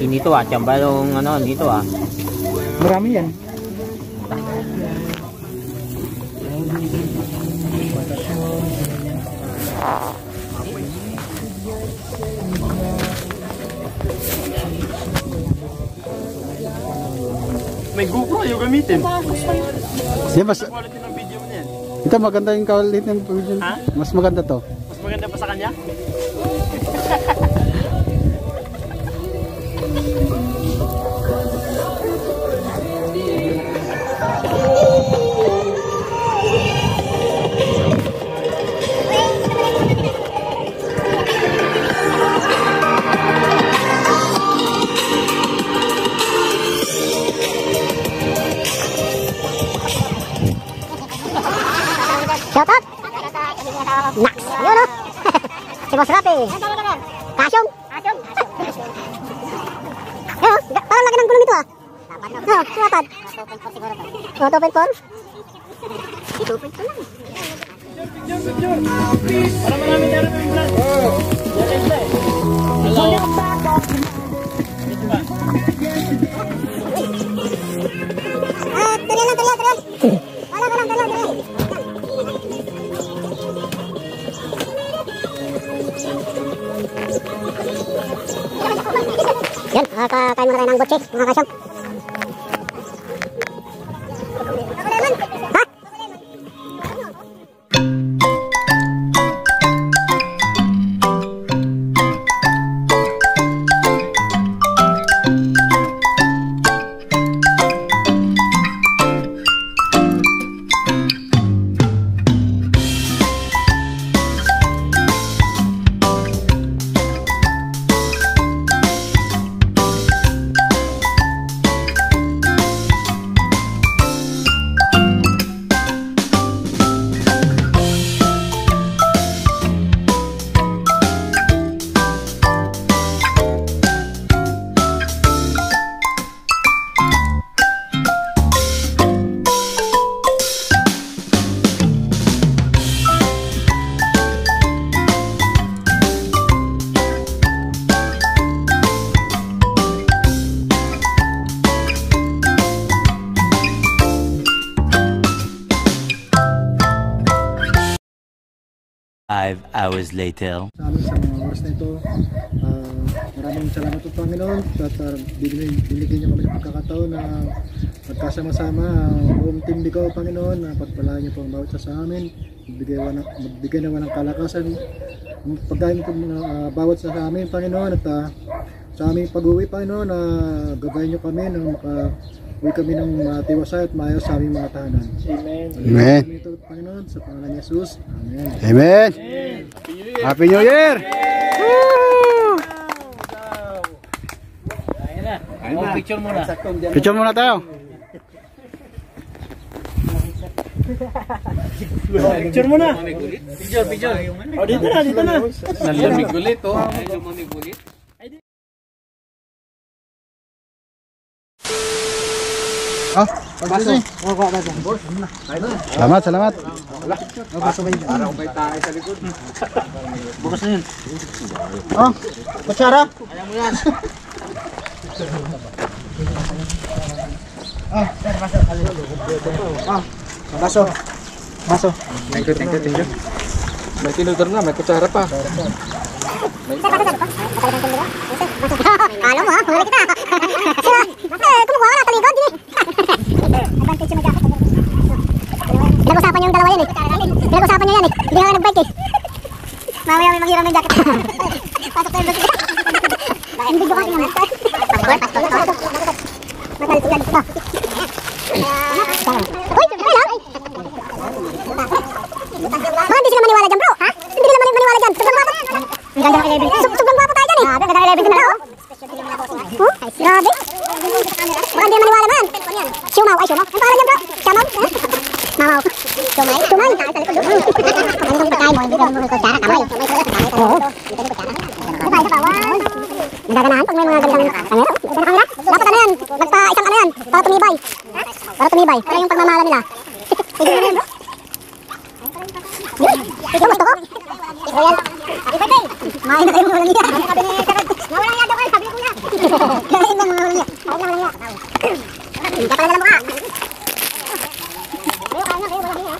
nito tsamba yung ano dito Marami yan. May GoPro yung gamitin. Siya mas ito maganda yung kawalit ng video. Mas maganda to. Mas maganda pa sa kanya? Shout out! Nax! Yun o! Si Boss Rapi! Kasyong! Yun o! Parang laki ng gulong ito Oo, sumatad. 2.4? 2.4 lang. Para marami tayo rin yung vlog. Hello! Tariyan. Yan, kakain muna tayo ng butchik, mga kasyong. Ha? Five hours later. Sa amin sa mga oras na ito, maraming salamat po Panginoon at binigyan niyo kami ng pagkakataon na magkasama-sama. Buong team ko Panginoon, na pagpalain niyo po ang bawat isa sa amin, magbigay naman ng kalakasan, pagkain po bawat isa sa amin Panginoon, at sa aming pag-uwi Panginoon, gabayan niyo kami na uwi kami ng matiwasay at maayos sa aming mga tahanan. Amen. Amen. Ito Panginoon sa pangalan ni Jesus. Amen. Amen. Happy New Year! Woo! Ayun na. Picture muna. Picture muna tayo. Picture muna. Picture. Oh, dito na. Nalamig ulit lumamig ulit. Pagbaso. Salamat. Parang may tayo sa likod. Bukas na yun. Kutsara. Ayaw mo yan. Baso. Thank you. May tinudor na, may kutsara pa. Kala mo ha, huli kita. Kumukuha ka na, talikod din Advantage yung magkakot. Pinag-usapan yung dalawa yan Pinag-usapan nyo yan Hindi nga nag-bike Mamaya may maghiram ng jacket. Pasok tayo yung hindi ko kasi naman. Matalitigan ito. Uy, ay lang. Baka hindi sila maniwala dyan bro. Ha? Hindi sila maniwala dyan. Sobrang guwapo. Ang ganda ng 11. Sobrang guwapo tayo dyan Ang ganda ng 11 din na Grabe. Baka hindi maniwala man. Shumaw. Ang pangalan dyan bro. Shumaw. Mamaw. Sumay. Tayo sa likod. Ano kang pagkain mo? Hindi ka mo kutsara. Kamay. Oo. Isa pa. Wow. Nagaganahan pag may mga gandang kamera. Dapat ano yan? Magpa-isang ano yan? Para tumibay. Para yung pagmamala nila. Sige na yan bro. Ito gusto ko. Ito yan. Happy birthday. Main na kayo mga niya. Sabi ni Sarad. Nawala yan daw kayo. Sabi ko na. Hindi ka pala nalang mukha.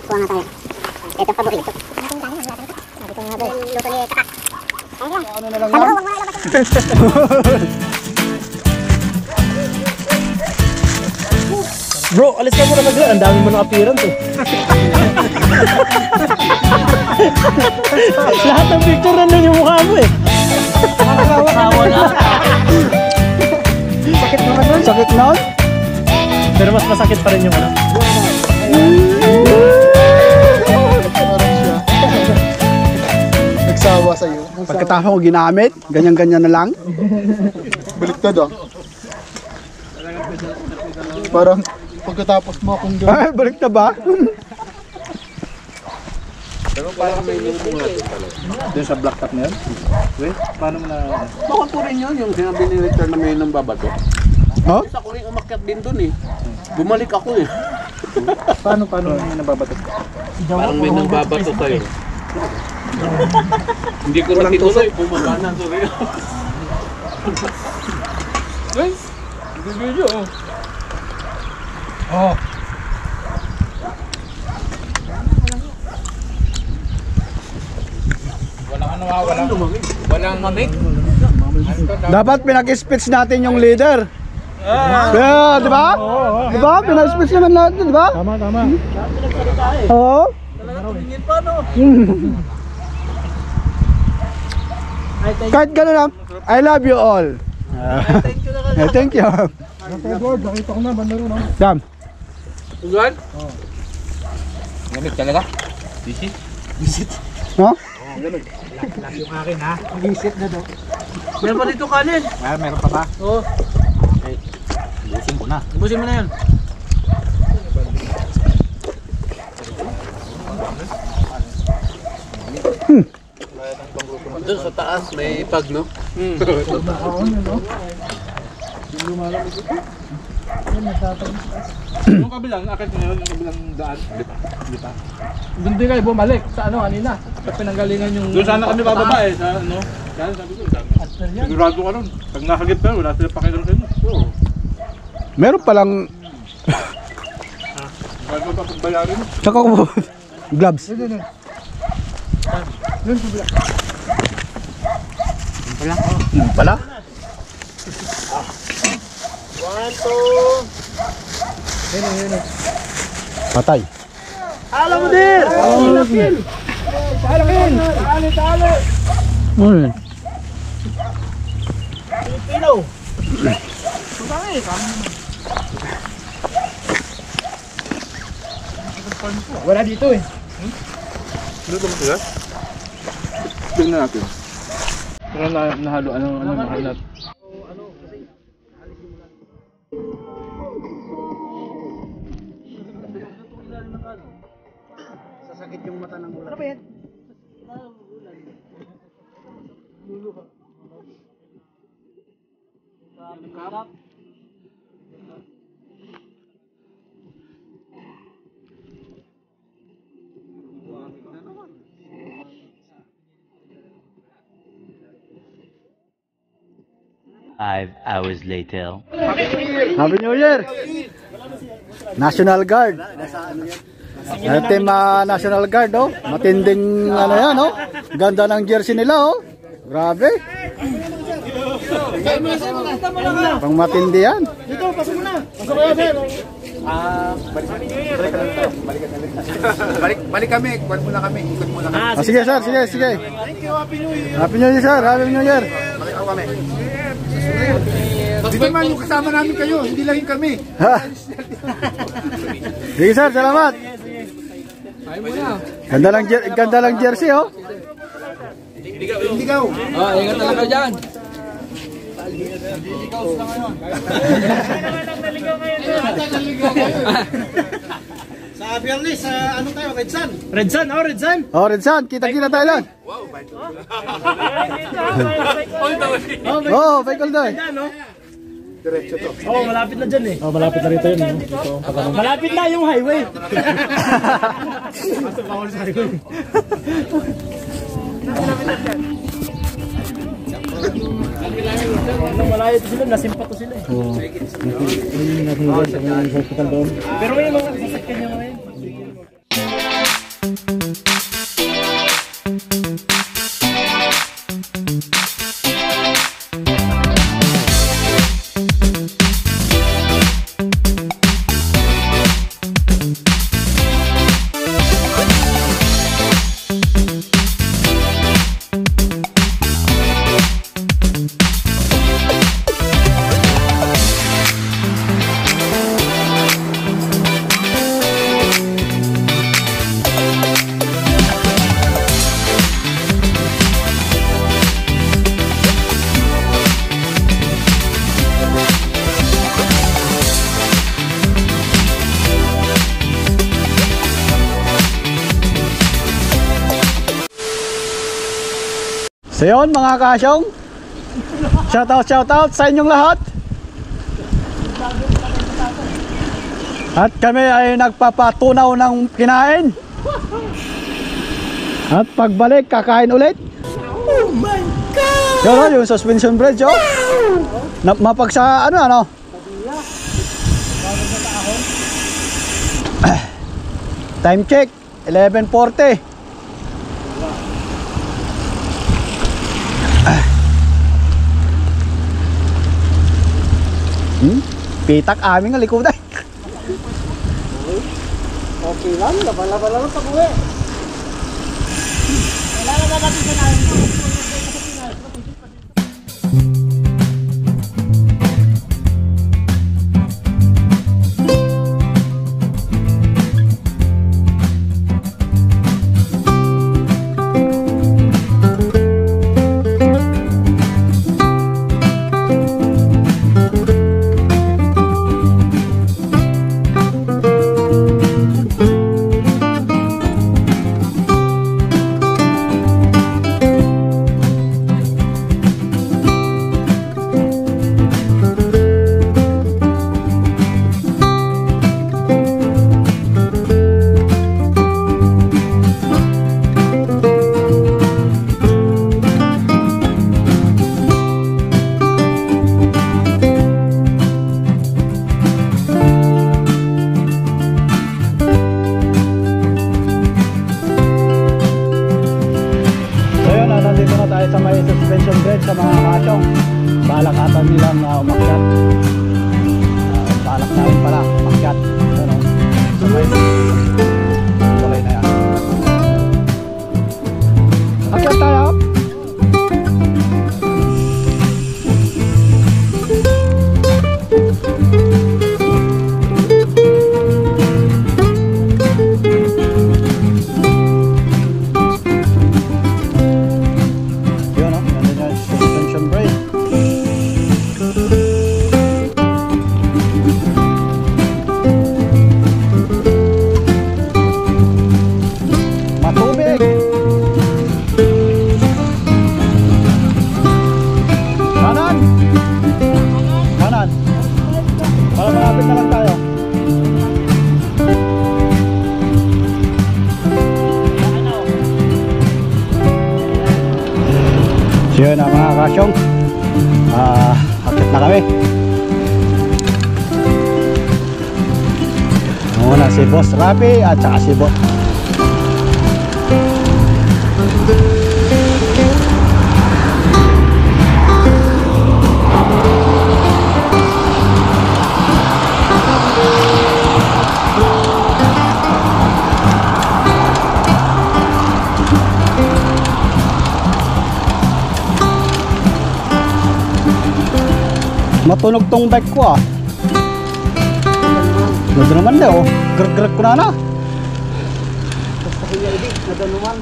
Kuha nga tayo. Ito paborito. Luto ni Kaka. Ano na lang yan? Huwag mo na ilabas. Bro, alis ka muna mag-run. Ang dami mo ng appearance eh. Lahat ng picture nandun yung mukha mo eh. Sakit naman nun. Sakit nun? Pero mas masakit pa rin yung ano. Parang siya. Nagsawa sa'yo. Pagkatapos ko ginamit, ganyan-ganyan na lang. Baliktad ah. Parang pagkatapos mo akong gawin. Ay, balik na ba? Pero parang may lumulungan pala. Doon sa black top na yun? Wait, paano mo na... Bawal ko rin yun, yung sinabi ni Richard na may nang babato. Oh? Isa ko rin umakyat din dun eh. Bumalik ako eh. Paano may nababatot? Parang may nang babato sa'yo. Hindi ko na tinuloy, bumaba na tuloy. Guys, video oh. Oh. Walang mamig. Dapat pinag-speech natin yung leader. Yeah, di ba? Di ba? Pinag-speech naman natin, di ba? Tama. Oo. Kahit gano'n lang, I love you all. Thank you. Nakita ko na, banda ron. Dam. Tugan? Lamig talaga? Visit? No? Meron pa dito kanin. Meron pa ba? Oo. Busin ko na. Ubusin mo na yan. Doon sa taas may pag, no? Yung kabilang, akit ngayon, yung kabilang daan. Di pa. Doon din kayo bumalik sa ano kanina. Sa pinanggalingan yung... Doon sana kami bababa eh. Sa ano. Yan, sabi ko. Sigurado ka nun. Pag nakagip ka, wala sila pakilang sa'yo. Oo. Meron palang... Bago pa pagbayarin. Tsaka ko gloves. Pala? Patay. Alam mo din! Tali! Pilipino! Wala dito eh. Dito mo sila? Tingnan natin. Pero nahalo, ano mahalat? Sasakit yung mata ng ulan. Five hours later. Happy New Year! National Guard. Team National Guard, oh. Matinding ano yan, oh. Ganda ng jersey nila, oh. Grabe. Pang matindi yan. Dito, pasok mo na. Pasok kayo, sir. Balik kami, ikot muna kami. Sige, sir, sige. Thank you, Happy New Year. Happy New Year, sir. Happy New Year. Balik ako kami. Di ba man yung kasama namin kayo, hindi lang yung kami. Sige, sir, salamat. Ganda lang jersey, oh. Ligaw. Ingat talaga dyan. Sa Biyernes, ano tayo, Red Sun? Red Sun, Red Sun! Oh, Red Sun, kita-kita tayo lang. Oh, Michael Doy. Diretso to. Oh, malapit na dyan eh. Oh, malapit na rito yun. Malapit na yung highway. Pasok ako sa highway. Nung malayo sila, nasimpa to sila eh. Oo. Yung natulog sa hospital doon. Pero may mga sasakyan niya ngayon. So yun mga kasyong, shoutout sa inyong lahat. At kami ay nagpapatunaw ng kinain. At pagbalik kakain ulit. Oh my God! Yun, yung suspension bridge oh. Mapag sa ano. Time check 11:40. Pitak aming likodan. Okay lang, laban-laban lang pag-uwi. Sa may suspension bridge sa mga kasyong, balak ata nilang umakyat. Balak namin pala umakyat sa may tulay na yan. Akyat tayo. So yun na mga kasyong, akit na kami. Muna si Boss Rapi at saka si Boss. Matunog tong bike ko ah. Nado naman daw, grag-grag ko na. Basta kaya ibig, nado naman.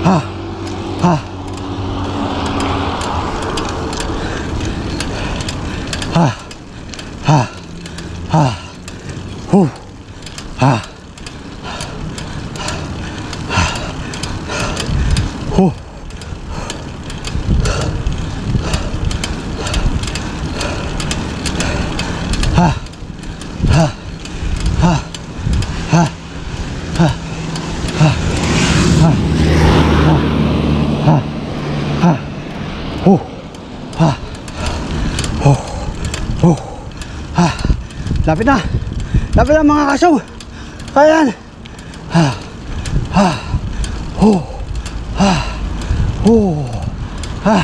Ha. Ha. Ha. Ha. Ha. Hu. Ha. Hu. Ha. Ha. Ha. Ha. Ha. Ha. Ha. Ha. Ha. Hu. Ha. Hu. Hu. Ha. Lapit na. Lapit na mga kasyong. Kaya yan. Ha. Ha. Hu. Ha. Hu. Ha.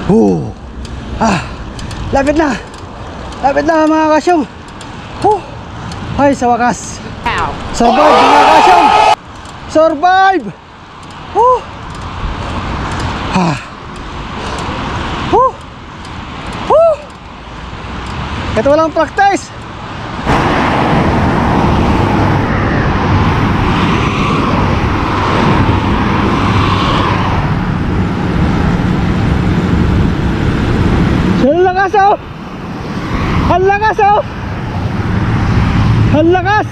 Hu. Ha. Lapit na. Lapit na mga kasyong. Ay, sa wakas. Survive mga kasyong. Survive. Ha. Ito walang practice. Ang lakas oh. Ang lakas oh. Ang lakas.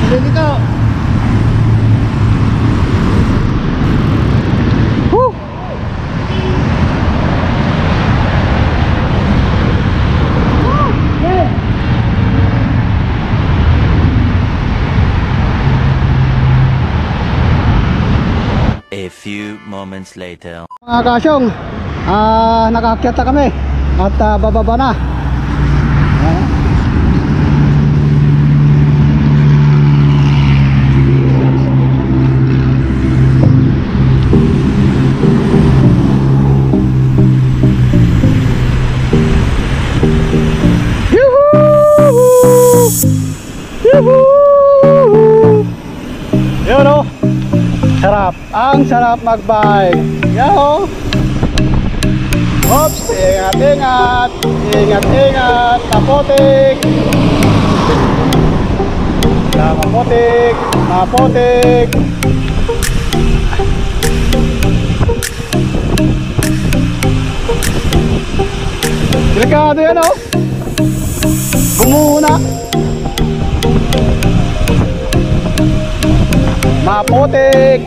Hindi ka. A few moments later. Mga kasyong, nakaakyat na kami at bababa na. Yun o, sarap, ang sarap mag-bike. Yaho. Oops, ingat, ingat. Ingat, ingat. Mapotik. Mapotik. Mapotik. Delikado yan o. Gumuna. Mapotik.